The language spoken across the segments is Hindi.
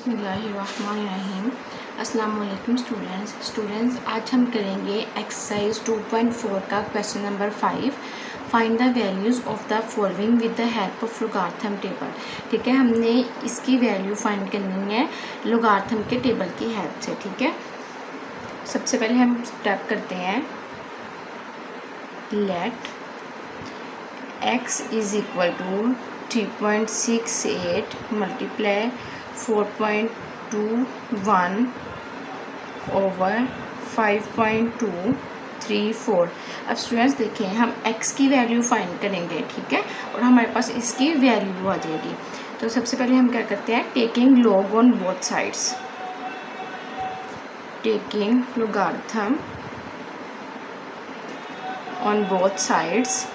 बिस्मिल्लाहिर्रहमानिर्रहीम। अस्सलाम वालेकुम स्टूडेंट्स, आज हम करेंगे एक्सरसाइज 2.4 का question number 5। Find the values of the following with the help of logarithm table. ठीक है, हमने इसकी वैल्यू फाइंड करनी है लोगार्थम के टेबल की हेल्प से। ठीक है, सबसे पहले हम स्टेप करते हैं। Let x is equal to 3.68 multiply 4.21 over 5.234। अब स्टूडेंट्स देखें, हम x की वैल्यू फाइंड करेंगे। ठीक है, और हमारे पास इसकी वैल्यू आ जाएगी। तो सबसे पहले हम क्या करते हैं, taking log on both sides, taking logarithm on both sides.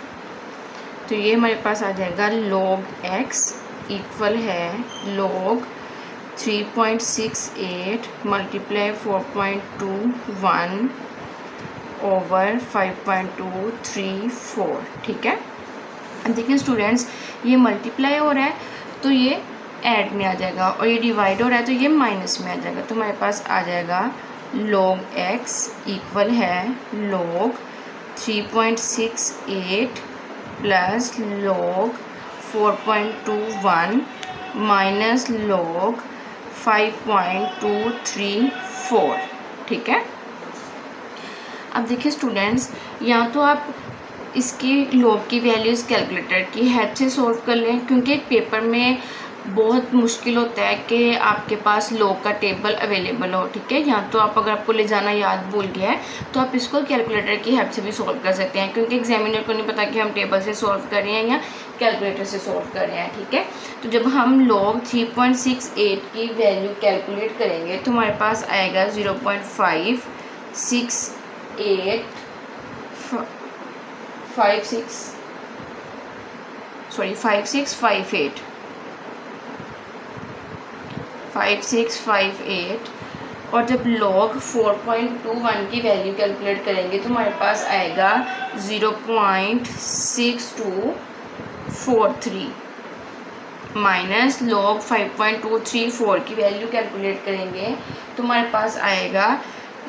तो ये हमारे पास आ जाएगा log x इक्वल है log 3.68 मल्टीप्लाई 4.21 ओवर 5.234। ठीक है, अब देखिए स्टूडेंट्स, ये मल्टीप्लाई हो रहा है तो ये ऐड में आ जाएगा, और ये डिवाइड हो रहा है तो ये माइनस में आ जाएगा। तो हमारे पास आ जाएगा log x इक्वल है log 3.68 plus log 4.21 minus log 5.234। ठीक है, अब देखिए स्टूडेंट्स, या तो आप इसकी log की वैल्यूज़ कैलकुलेटर की हेल्प से सॉल्व कर लें, क्योंकि पेपर में बहुत मुश्किल होता है कि आपके पास log का टेबल अवेलेबल हो। ठीक है, या तो आप, अगर आपको ले जाना याद भूल गया है तो आप इसको कैलकुलेटर की हेल्प से भी सॉल्व कर सकते हैं, क्योंकि एग्जामिनर को नहीं पता कि हम टेबल से सॉल्व कर रहे हैं या कैलकुलेटर से सॉल्व कर रहे हैं। ठीक है, तो जब हम log 3.68 की वैल्यू कैलकुलेट करेंगे तो हमारे पास आएगा 0.568 5658। और जब log 4.21 की वैल्यू कैलकुलेट करेंगे तो हमारे पास आएगा 0.6243 माइनस log 5.234 की वैल्यू कैलकुलेट करेंगे तो हमारे पास आएगा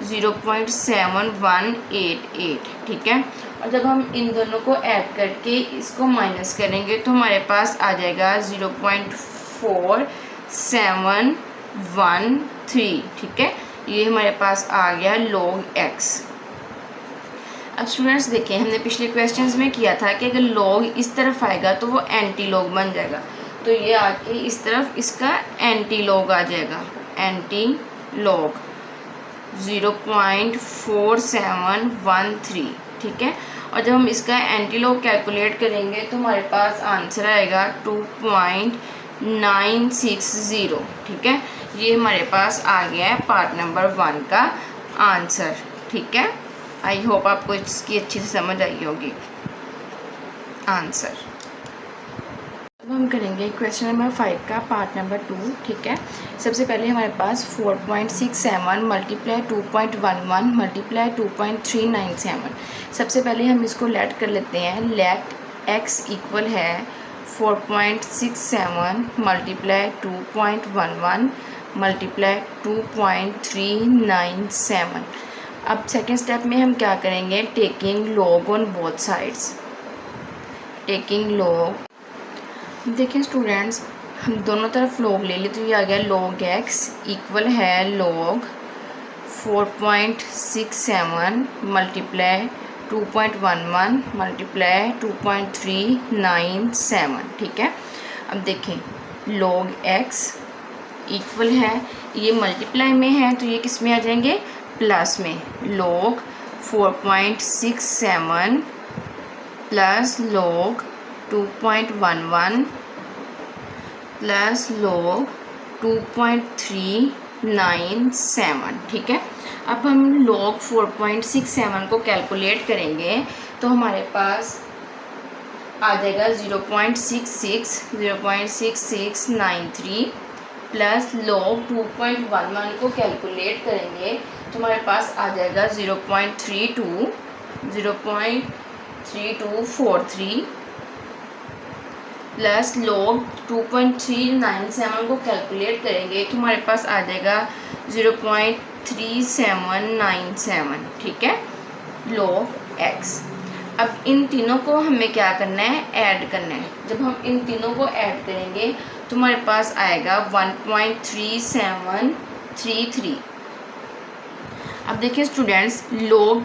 0.7188। ठीक है, और जब हम इन दोनों को ऐड करके इसको माइनस करेंगे तो हमारे पास आ जाएगा 0.4713। ठीक है, ये हमारे पास आ गया log x। अब स्टूडेंट्स देखें, हमने पिछले क्वेश्चंस में किया था कि अगर log इस तरफ आएगा तो वो एंटी log बन जाएगा, तो ये आके इस तरफ इसका एंटी log आ जाएगा, एंटी log 0.4713। ठीक है, और जब हम इसका एंटी log कैलकुलेट करेंगे तो हमारे पास आंसर आएगा 2.960। ठीक है, ये हमारे पास आ गया है पार्ट नंबर 1 का आंसर। ठीक है, आई होप आपको इसकी अच्छी से समझ आई होगी आंसर। अब हम करेंगे क्वेश्चन नंबर 5 का पार्ट नंबर 2। ठीक है, सबसे पहले हमारे पास 4.67 मल्टीप्लाई 2.11 मल्टीप्लाई 2.397। सबसे पहले हम इसको लेट कर लेते हैं। लेट x इक्वल है 4.67 मल्टीप्लाई 2.11 मल्टीप्लाई 2.397। अब सेकेंड स्टेप में हम क्या करेंगे, taking log on both sides, taking log। देखिए स्टूडेंट्स, हम दोनों तरफ log ले लिए तो ये आ गया log x इक्वल है log 4.67 मल्टीप्लाई 2.11 मल्टीप्लाई 2.397। ठीक है, अब देखें log x इक्वल है, ये मल्टीप्लाई में है तो ये किस में आ जाएंगे, प्लस में। log 4.67 plus log 2.11 plus log 2.397। ठीक है, अब हम log 4.67 को कैलकुलेट करेंगे तो हमारे पास आ जाएगा 0.6693 प्लस log 2.11 को कैलकुलेट करेंगे तो हमारे पास आ जाएगा 0.3243 0.3243 प्लस log 2.397 को कैलकुलेट करेंगे तो हमारे पास आ जाएगा 0.3797, ठीक है, log x। अब इन तीनों को हमें क्या करना है, ऐड करना है। जब हम इन तीनों को ऐड करेंगे तो हमारे पास आएगा 1.3733। अब देखिए स्टूडेंट्स, log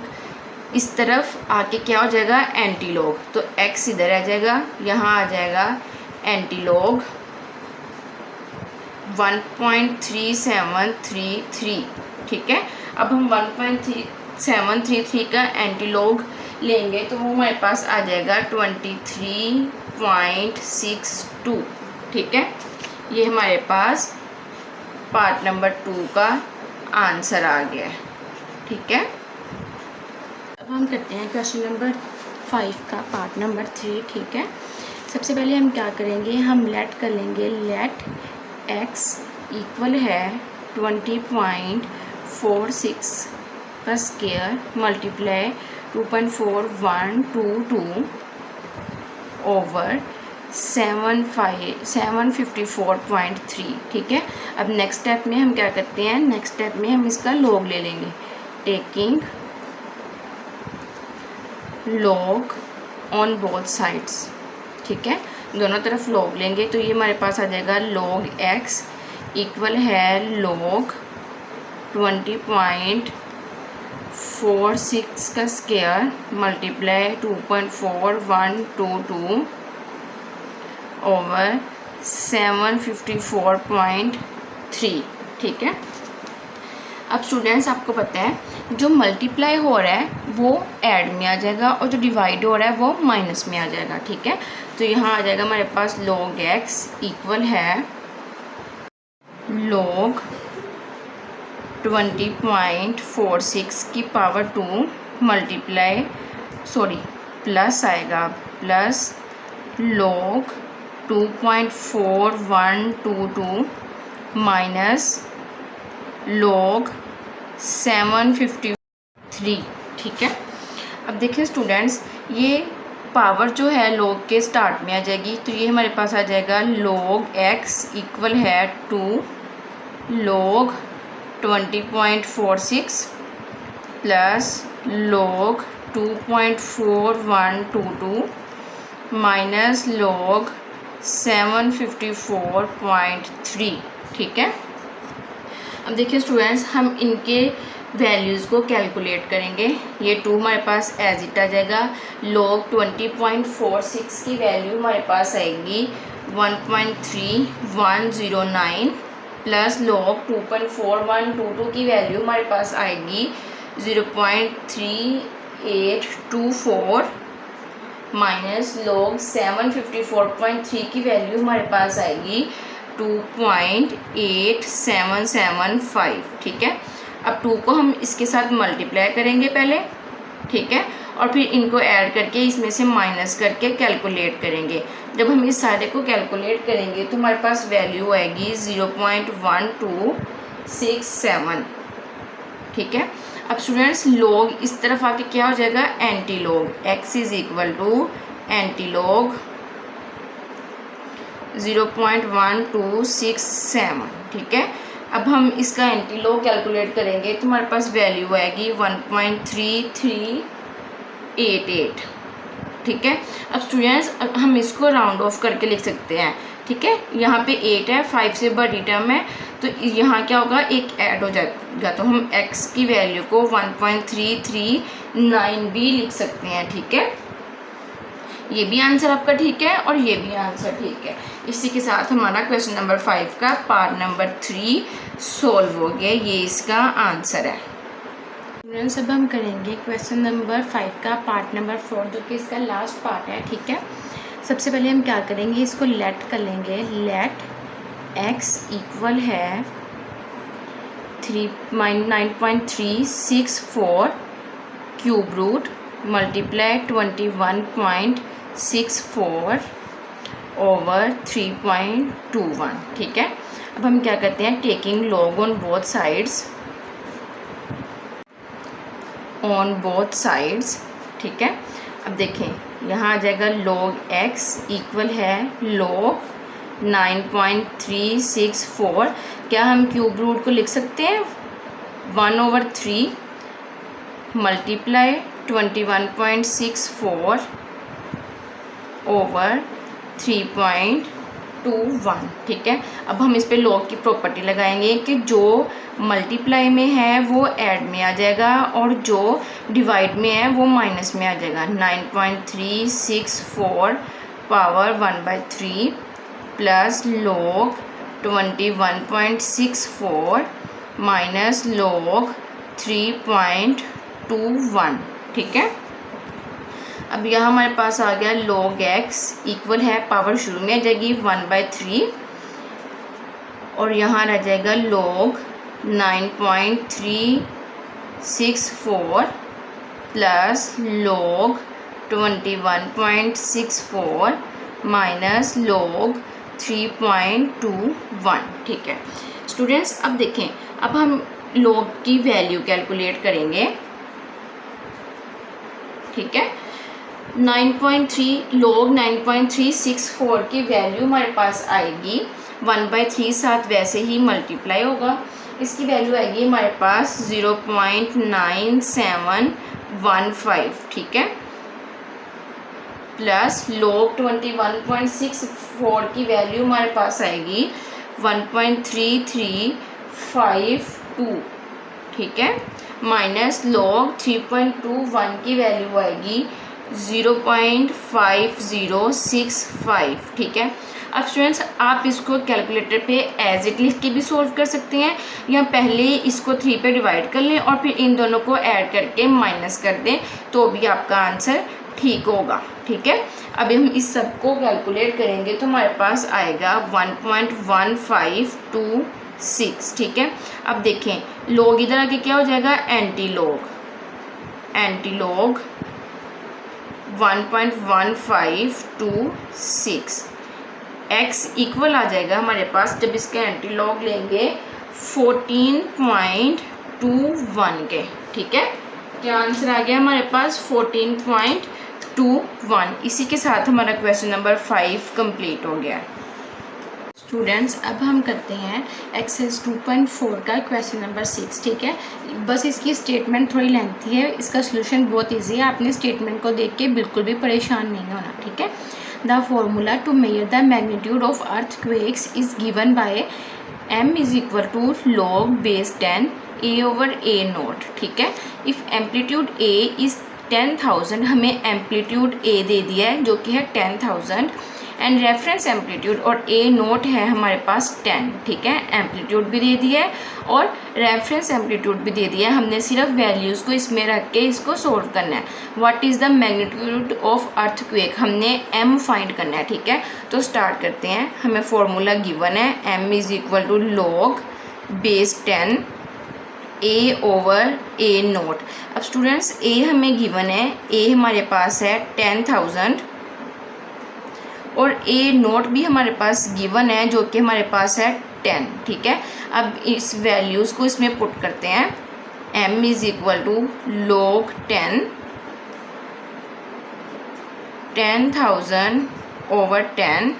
इस तरफ आके क्या हो जाएगा, एंटी लॉग, तो x इधर आ जाएगा, यहाँ आ जाएगा एंटी लॉग 1.3733, ठीक है। अब हम 1.3733 का एंटी लॉग लेंगे तो वो हमारे पास आ जाएगा 23.62, ठीक है। ये हमारे पास पार्ट नंबर 2 का आंसर आ गया है, ठीक है। अब हम करते हैं क्वेश्चन नंबर 5 का पार्ट नंबर 3, ठीक है। सबसे पहले हम क्या करेंगे, हम लेट कर लेंगे, लेट x इक्वल है 20.46 का स्क्वायर मल्टीप्लाई 2.4122 ओवर 754.3, ठीक है। अब नेक्स्ट स्टेप में हम क्या करते हैं, नेक्स्ट स्टेप में हम इसका लॉग ले लेंगे, taking log on both sides, ठीक है, दोनों तरफ log लेंगे तो ये हमारे पास आ जाएगा log x इक्वल है log 20.46 का स्क्वायर मल्टीप्लाई 2.4122 ओवर 754.3, ठीक है। अब स्टूडेंट्स आपको पता है जो मल्टीप्लाई हो रहा है वो ऐड में आ जाएगा और जो डिवाइड हो रहा है वो माइनस में आ जाएगा, ठीक है। तो यहाँ आ जाएगा हमारे पास log x इक्वल है log 20.46 की पावर 2 मल्टीप्लाई प्लस आएगा प्लस log 2.4122 माइनस log 753, ठीक है। अब देखिए स्टूडेंट्स, ये पावर जो है log के स्टार्ट में आ जाएगी तो ये हमारे पास आ जाएगा log x इक्वल है 2 log 20.46 plus log 2.4122 minus log 754.3, ठीक है। अब देखिए स्टूडेंट्स, हम इनके वैल्यूज़ को कैलकुलेट करेंगे। ये 2 हमारे पास एज इट आ जाएगा, log 20.46 की वैल्यू हमारे पास आएगी 1.3109 प्लस log 2.4122 की वैल्यू हमारे पास आएगी 0.3824 माइनस log 754.3 की वैल्यू हमारे पास आएगी 2.8775, ठीक है। अब 2 को हम इसके साथ मल्टीप्लाई करेंगे पहले, ठीक है, और फिर इनको ऐड करके इसमें से माइनस करके कैलकुलेट करेंगे। जब हम इस सारे को कैलकुलेट करेंगे तो हमारे पास वैल्यू आएगी 0.1267, ठीक है। अब स्टूडेंट्स, log इस तरफ आके क्या हो जाएगा, anti log, x is equal to anti log 0.1267, ठीक है। अब हम इसका एंटी लॉग कैलकुलेट करेंगे तो हमारे पास वैल्यू आएगी 1.3388, ठीक है। अब स्टूडेंट्स, हम इसको राउंड ऑफ करके लिख सकते हैं, ठीक है। यहाँ पे 8 है, 5 से बड़ी टर्म है तो यहाँ क्या होगा, एक ऐड हो जाएगा तो हम x की वैल्यू को 1.339 भी लिख सकते हैं, ठीक है। ये भी आंसर आपका ठीक है और ये भी आंसर ठीक है। इसी के साथ हमारा क्वेश्चन नंबर 5 का पार्ट नंबर 3 सॉल्व हो गया, ये इसका आंसर है। स्टूडेंट्स, अब हम करेंगे क्वेश्चन नंबर 5 का पार्ट नंबर 4 जो कि इसका लास्ट पार्ट है, ठीक है। सबसे पहले हम क्या करेंगे, इसको लेट कर लेंगे, लेट x इक्वल है 9.364 क्यूब रूट मल्टीप्लाई 21.64 ओवर 3.21, ठीक है। अब हम क्या करते हैं, taking log on both sides, ठीक है। अब देखें यहाँ आ जाएगा log x इक्वल है log 9.364। क्या हम क्यूब रूट को लिख सकते हैं 1/3 मल्टीप्लाई 21.64 ओवर 3.21। ठीक है, अब हम इस पे log की प्रॉपर्टी लगाएंगे कि जो मल्टीप्लाई में है वो ऐड में आ जाएगा और जो डिवाइड में है वो माइनस में आ जाएगा। 9.364 power 1/3 plus log 21.64 minus log 3.21। ठीक है, अब यहाँ हमारे पास आ गया log x इक्वल है, पावर शुरू में आ जाएगी 1/3 और यहाँ रह जाएगा log 9.364 plus log 21.64 minus log 3.21। ठीक है स्टूडेंट्स, अब देखें, अब हम log की वैल्यू कैलकुलेट करेंगे। ठीक है, 9.3 log 9.364 की वैल्यू हमारे पास आएगी 1/3 साथ वैसे ही मल्टीप्लाई होगा, इसकी वैल्यू आएगी हमारे पास 0.9715। ठीक है, प्लस log 21.64 की वैल्यू हमारे पास आएगी 1.3352। ठीक है, माइनस log 3.21 की वैल्यू आएगी 0.5065। ठीक है, अब स्टूडेंट्स आप इसको कैलकुलेटर पे एज इट लिख के भी सोल्व कर सकते हैं या पहले इसको 3 पे डिवाइड कर लें और फिर इन दोनों को ऐड करके माइनस कर दें तो भी आपका आंसर ठीक होगा। ठीक है, अभी हम इस सब को कैलकुलेट करेंगे तो हमारे पास आएगा 1.1526। ठीक है, अब देखें log इधर आके क्या हो जाएगा एंटी log 1.1526। x इक्वल आ जाएगा हमारे पास, जब इसके एंटी लॉग लेंगे 14.21 के। ठीक है, क्या आंसर आ गया हमारे पास 14.21। इसी के साथ हमारा क्वेश्चन नंबर 5 कंप्लीट हो गया। स्टूडेंट्स, अब हम करते हैं एक्सरसाइज 2.4 का क्वेश्चन नंबर 6। ठीक है, बस इसकी स्टेटमेंट थोड़ी लेंथी है, इसका सोल्यूशन बहुत इजी है, आपने स्टेटमेंट को देख के बिल्कुल भी परेशान नहीं होना। ठीक है, the formula to measure the magnitude of earthquakes is given by m is equal to log base 10 a/a0। ठीक है, इफ़ एम्पलीट्यूड a इज़ 10,000, हमें एम्पलीट्यूड a दे दिया है जो कि है 10,000 एंड रेफरेंस एम्पलीट्यूड और a नोट है हमारे पास 10। ठीक है, एम्पलीट्यूड भी दे दिया है और रेफरेंस एम्पलीट्यूड भी दे दिया है, हमने सिर्फ वैल्यूज़ को इसमें रख के इसको सोल्व करना है। What is the magnitude of earthquake, हमने m फाइंड करना है। ठीक है, तो स्टार्ट करते हैं। हमें फॉर्मूला गिवन है m is equal to log base 10 a/a0। अब स्टूडेंट्स a हमें गिवन है, a हमारे पास है 10,000 और a नोट भी हमारे पास गिवन है जो कि हमारे पास है 10। ठीक है, अब इस वैल्यूज़ को इसमें पुट करते हैं। m is equal to log 10,000 over 10।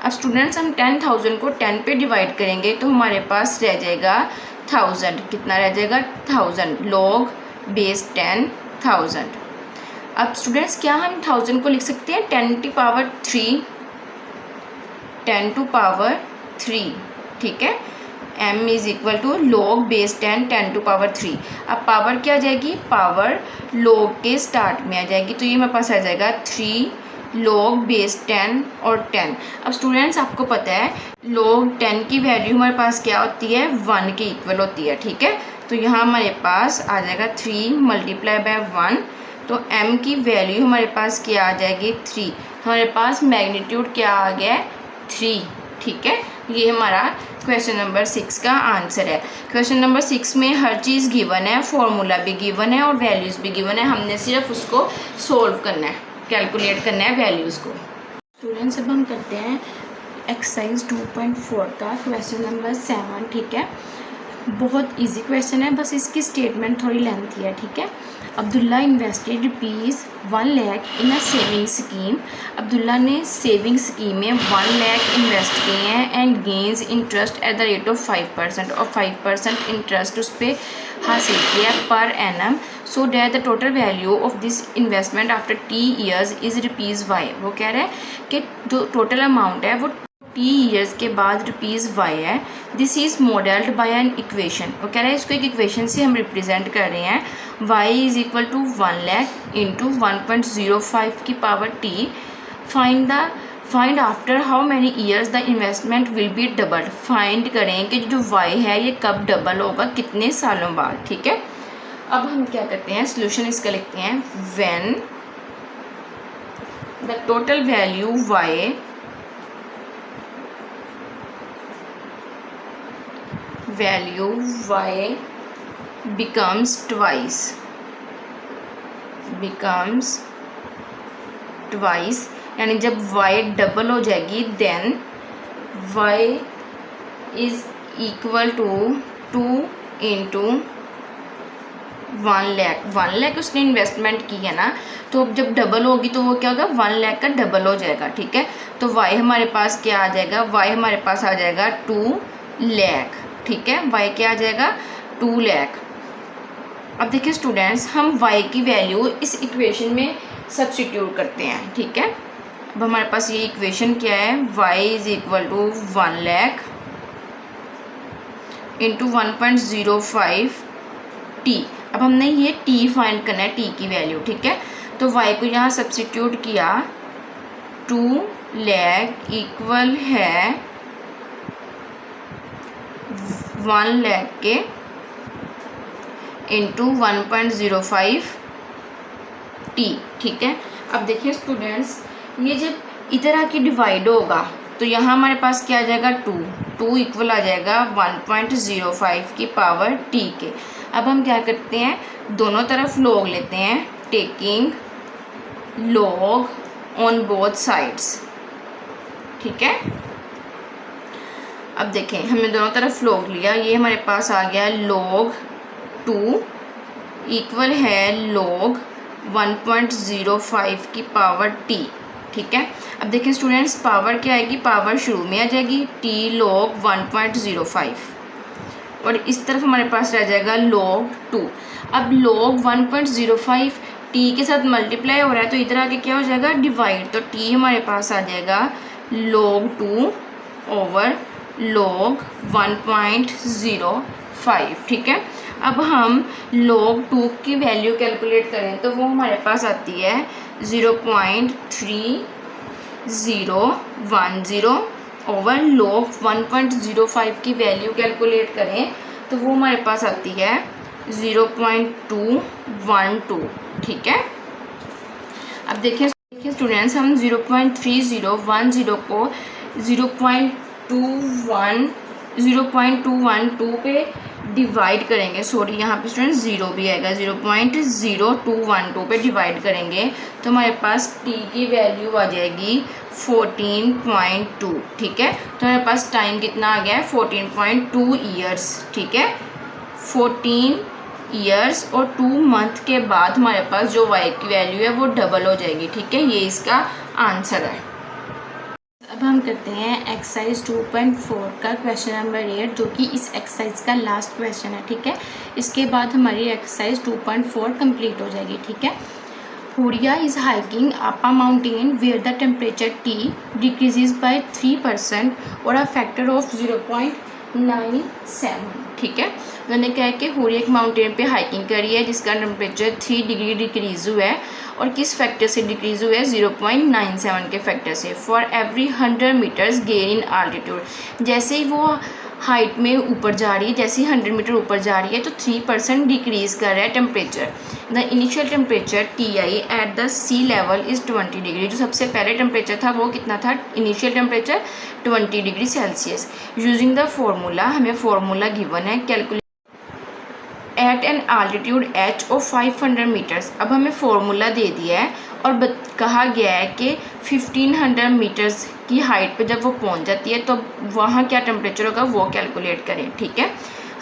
अब स्टूडेंट्स हम 10,000 को 10 पे डिवाइड करेंगे तो हमारे पास रह जाएगा 1000। कितना रह जाएगा 1000 log base 10,000। अब स्टूडेंट्स क्या हम 1000 को लिख सकते हैं 10 टू पावर 3, 10 टू पावर 3। ठीक है, m is equal to log base 10 10 to power 3। अब पावर क्या आ जाएगी, पावर log के स्टार्ट में आ जाएगी तो ये मेरे पास आ जाएगा 3 log base 10 और 10। अब स्टूडेंट्स आपको पता है log 10 की वैल्यू हमारे पास क्या होती है 1 के इक्वल होती है। ठीक है, तो यहाँ हमारे पास आ जाएगा 3 मल्टीप्लाई बाय 1 तो m की वैल्यू हमारे पास क्या आ जाएगी 3। हमारे पास मैग्नीट्यूड क्या आ गया 3। ठीक है, ये हमारा क्वेश्चन नंबर 6 का आंसर है। क्वेश्चन नंबर 6 में हर चीज़ गिवन है, फॉर्मूला भी गिवन है और वैल्यूज़ भी गिवन है, हमने सिर्फ उसको सोल्व करना है, कैलकुलेट करना है वैल्यूज़ को। स्टूडेंट्स, अब हम करते हैं एक्सरसाइज 2.4 का क्वेश्चन नंबर 7। ठीक है, बहुत इजी क्वेश्चन है, बस इसकी स्टेटमेंट थोड़ी लेंथी है, ठीक है। Abdullah invested ₹1 lakh in a saving scheme. Abdullah ने सेविंग स्कीम में 1 लाख इन्वेस्ट किए हैं and gains interest at the rate of 5%, और 5% इंटरेस्ट उस पर हासिल किया per annum, so that the total value of this investment after T years is ₹Y। वो कह रहा है कि जो टोटल अमाउंट है वो T years के बाद ₹Y है। This is modelled by an equation. वो कह रहा है इसको एक इक्वेशन से हम रिप्रेजेंट कर रहे हैं। Y is equal to 1 lakh into 1.05 की power T। Find after how many years the investment will be doubled. Find करें कि जो Y है ये कब डबल होगा, कितने सालों बाद, ठीक है। अब हम क्या करते हैं, सोल्यूशन इसका लिखते हैं। When the total value Y becomes twice, यानी जब Y डबल हो जाएगी then Y is equal to 2 into 1 lakh. 1 lakh उसने इन्वेस्टमेंट की है ना, तो जब डबल होगी तो वो क्या होगा, 1 लाख का डबल हो जाएगा, ठीक है। तो Y हमारे पास क्या आ जाएगा, Y हमारे पास आ जाएगा 2 लाख, ठीक है। Y क्या आ जाएगा, 2 लाख। अब देखिए स्टूडेंट्स, हम Y की वैल्यू इस इक्वेशन में सब्स्टिट्यूट करते हैं, ठीक है। अब हमारे पास ये इक्वेशन क्या है, Y is equal to 1 lakh into 1.05 T। अब हमने ये T फाइंड करना है, T की वैल्यू, ठीक है। तो Y को यहाँ सब्स्टिट्यूट किया, 2 लाख इक्वल है 1 लाख के इंटू 1.05 T, ठीक है। अब देखिए स्टूडेंट्स, ये जब इधर आके डिवाइड होगा तो यहाँ हमारे पास क्या आ जाएगा, 2 इक्वल आ जाएगा 1.05 की पावर T के। अब हम क्या करते हैं, दोनों तरफ लॉग लेते हैं, taking log on both sides, ठीक है। अब देखें, हमने दोनों तरफ लॉग लिया, ये हमारे पास आ गया log 2 इक्वल है log 1.05 की पावर T, ठीक है। अब देखिए स्टूडेंट्स, पावर क्या आएगी, पावर शुरू में आ जाएगी T log 1.05, और इस तरफ हमारे पास रह जाएगा log 2। अब log 1.05 T के साथ मल्टीप्लाई हो रहा है तो इधर आके क्या हो जाएगा, डिवाइड। तो T हमारे पास आ जाएगा log 2 ओवर log 1.05, ठीक है। अब हम log 2 की वैल्यू कैलकुलेट करें तो वो हमारे पास आती है 0.3010 ओवर log 1.05 की वैल्यू कैलकुलेट करें तो वो हमारे पास आती है 0.212, ठीक है। अब देखिए स्टूडेंट्स, हम 0.3010 को 0.212 पे डिवाइड करेंगे, सॉरी यहाँ पे स्टूडेंट्स 0 भी आएगा, 0.0212 पे डिवाइड करेंगे तो हमारे पास T की वैल्यू आ जाएगी 14.2, ठीक है। तो हमारे पास टाइम कितना आ गया है, 14.2 ईयर्स, ठीक है। 14 ईयर्स और 2 मंथ के बाद हमारे पास जो Y की वैल्यू है वो डबल हो जाएगी, ठीक है। ये इसका आंसर है। अब हम करते हैं एक्सरसाइज 2.4 का क्वेश्चन नंबर 8, जो कि इस एक्सरसाइज का लास्ट क्वेश्चन है, ठीक है। इसके बाद हमारी एक्सरसाइज 2.4 कंप्लीट हो जाएगी, ठीक है। Huriya is hiking up a mountain where the temperature T decreases by 3% और अ फैक्टर ऑफ 0.97, ठीक है। उन्होंने कहा है कि हुरिया एक माउंटेन पे हाइकिंग करी है जिसका टेम्परेचर 3 डिग्री डिक्रीज हुआ है, और किस फैक्टर से डिक्रीज हुआ है, 0.97 के फैक्टर से। For every 100 metres gain in altitude, जैसे ही वो हाइट में ऊपर जा रही है, जैसे ही 100 मीटर ऊपर जा रही है तो 3% डिक्रीज कर रहा है temperature. The initial temperature TI at the sea level is 20 degree. जो सबसे पहले टेम्परेचर था वो कितना था, initial temperature 20 degree Celsius. Using the formula, हमें फॉर्मूला गिवन है, calculate at an altitude H of 500 metres. अब हमें फॉर्मूला दे दिया है और कहा गया है कि 1500 मीटर्स की हाइट पे जब वो पहुंच जाती है तो वहाँ क्या टेम्परेचर होगा वो कैलकुलेट करें, ठीक है।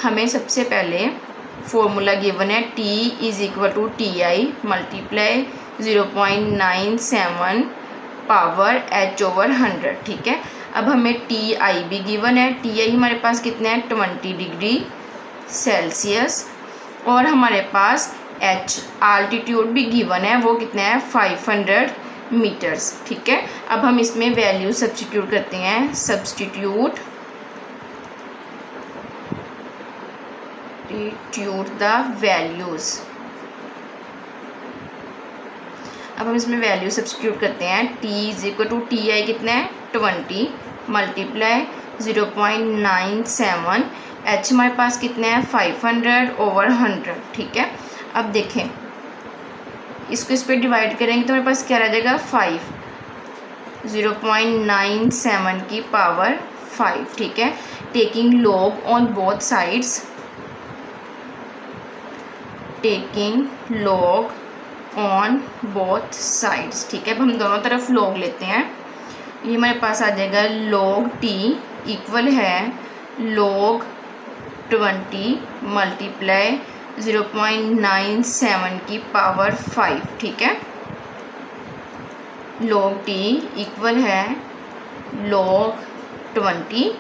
हमें सबसे पहले फॉर्मूला गिवन है T is equal to TI multiply 0.97 power H/100, ठीक है। अब हमें TI भी गिवन है, TI हमारे पास कितना है 20 डिग्री सेल्सियस, और हमारे पास H आल्टीट्यूड भी गिवन है, वो कितना है 500 मीटर्स, ठीक है। अब हम इसमें वैल्यू सब्स्टिट्यूट करते हैं, सब्स्टिट्यूट द वैल्यूज़। अब हम इसमें वैल्यू सब्स्टिट्यूट करते हैं, T is equal to TI कितना है 20 मल्टीप्लाई 0.97, H हमारे पास कितना है 500/100, ठीक है। अब देखें इसको इस पर डिवाइड करेंगे तो हमारे पास क्या रह जाएगा 5, 0.97 की पावर 5, ठीक है। Taking log on both sides, taking log on both sides, ठीक है। अब हम दोनों तरफ लॉग लेते हैं, ये हमारे पास आ जाएगा log T इक्वल है log 20 मल्टीप्लाई 0.97 की पावर 5, ठीक है। log T इक्वल है log 20,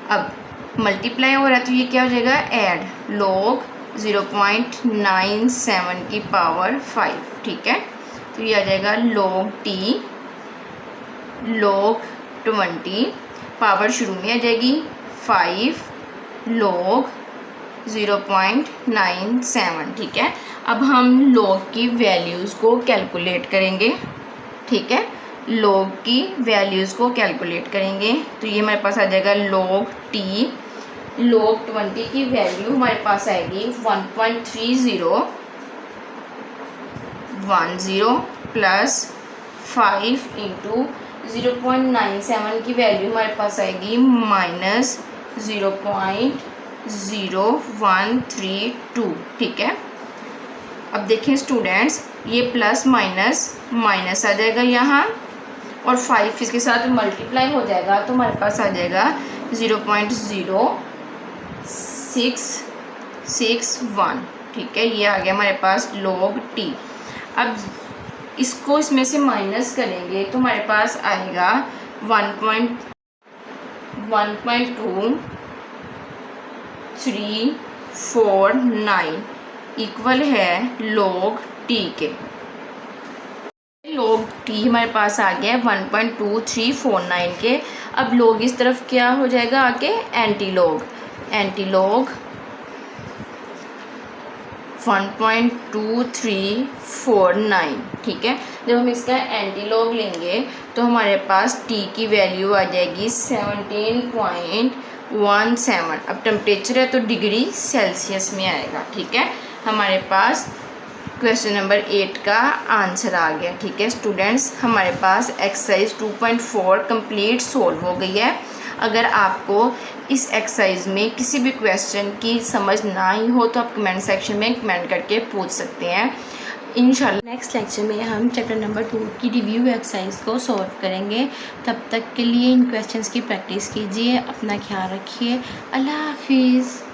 अब मल्टीप्लाई हो रहा है तो ये क्या हो जाएगा ऐड log 0.97 की पावर 5, ठीक है। तो ये आ जाएगा log T log 20, पावर शुरू में आ जाएगी 5 log 0.97, ठीक है। अब हम log की वैल्यूज़ को कैलकुलेट करेंगे, ठीक है। log की वैल्यूज़ को कैलकुलेट करेंगे तो ये हमारे पास आ जाएगा log T log 20 की वैल्यू हमारे पास आएगी 1.3010 प्लस 5 इंटू 0.97 की वैल्यू हमारे पास आएगी माइनस 0.0132, ठीक है। अब देखें स्टूडेंट्स, ये प्लस माइनस माइनस आ जाएगा यहाँ, और 5 इसके साथ मल्टीप्लाई हो जाएगा तो हमारे पास आ जाएगा 0.0661, ठीक है। ये आ गया हमारे पास log T। अब इसको इसमें से माइनस करेंगे तो हमारे पास आएगा 1.2349 इक्वल है log T के। log T हमारे पास आ गया 1.2349 के। अब log इस तरफ क्या हो जाएगा आगे एंटी लॉग 1.2349, ठीक है। जब हम इसका एंटी लॉग लेंगे तो हमारे पास T की वैल्यू आ जाएगी 17.17। अब टेम्परेचर है तो डिग्री सेल्सियस में आएगा, ठीक है। हमारे पास क्वेश्चन नंबर 8 का आंसर आ गया, ठीक है स्टूडेंट्स। हमारे पास एक्सरसाइज 2.4 कंप्लीट सोल्व हो गई है। अगर आपको इस एक्सरसाइज में किसी भी क्वेश्चन की समझ ना आई हो तो आप कमेंट सेक्शन में कमेंट करके पूछ सकते हैं। इंशाल्लाह नेक्स्ट लेक्चर में हम चैप्टर नंबर 2 की रिव्यू एक्सरसाइज को सॉल्व करेंगे। तब तक के लिए इन क्वेश्चंस की प्रैक्टिस कीजिए, अपना ख्याल रखिए। अल्लाह हाफिज़।